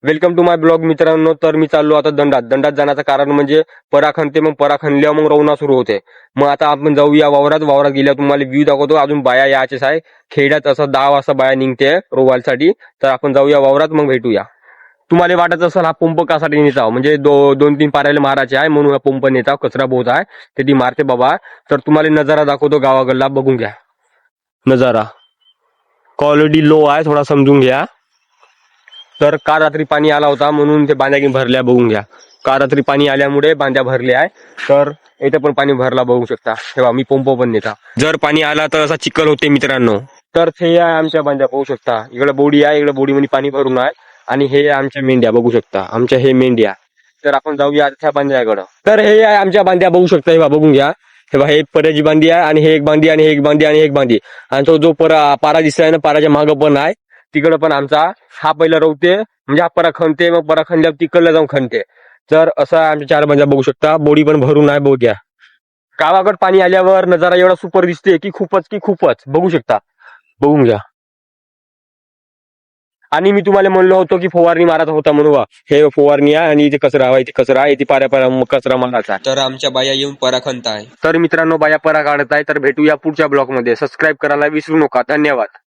Welcome to my blog मित्रांनो. तर मी चाललो आता दंडात जाण्याचं कारण म्हणजे पराखणते, मग पराखणल्यावर मग रवणा सुरू होते. मग आता आपण जाऊया वावरात गेल्या तुम्हाला व्ह्यू दाखवतो. अजून बाया यायचेच आहे. खेड्यात असं 10 वाजता बाया निघते रोवायसाठी. तर आपण जाऊया वावरात, मग भेटूया. तुम्हाला वाटत असेल हा पंप कासाठी नेता, म्हणजे 2-3 पाऱ्याला मारायचे आहे म्हणून हा पंप नेता. कचरा बहुत आहे ते ती मारते बाबा. तर तुम्हाला नजारा दाखवतो गावाकडला, बघून घ्या नजारा. क्वालिटी लो आहे, थोडा समजून घ्या. तर काल रात्री पाणी आला होता म्हणून ते बांध्या भरल्या, बघून घ्या. काल रात्री पाणी आल्यामुळे बांध्या भरल्या आहे. तर इथे पण पाणी भरला, बघू शकता. तेव्हा मी पंप पण नेता. जर पाणी आला तर असा चिखल होते मित्रांनो. तर ते आहे आमच्या बांध्या, बघू शकता. इकडे बोडी आहे, इकडे बोडीमध्ये पाणी भरून आहे. आणि हे आमच्या मेंढ्या, बघू शकता. आमच्या हे मेंढ्या. तर आपण जाऊया त्या बांध्याकडं. तर हे आहे आमच्या बांध्या, बघू शकता. हे बघून घ्या. हे बघा, हे पर्याची बांधी आहे, आणि हे एक बांधी, आणि हे एक बांधी, आणि एक बांधी. आणि तो जो पारा दिसतोय ना, पाराच्या मागं पण आहे. तिकडं पण आमचा हा पहिला रवते, म्हणजे हा परा खणते, मग परा खणल्यावर तिकडला जाऊन खणते. तर असं आमच्या 4 बांध्या, बघू शकता. बोडी पण भरून आहे, बघूया. गावाकडे पाणी आल्यावर नजारा एवढा सुपर दिसते की खूपच बघू शकता. बघून घ्या. आणि मी तुम्हाला म्हणलो होतो की फवारणी मारायचा होता म्हणून. हे फवारणी आहे, आणि इथे कचरा आहे, इथे कचरा आहे, इथे पाऱ्या कचरा मारायचा. तर आमच्या बाया येऊन परा खणताय. तर मित्रांनो, बाया परा काढत आहे. तर भेटूया पुढच्या ब्लॉग मध्ये. सबस्क्राईब करायला विसरू नका. धन्यवाद.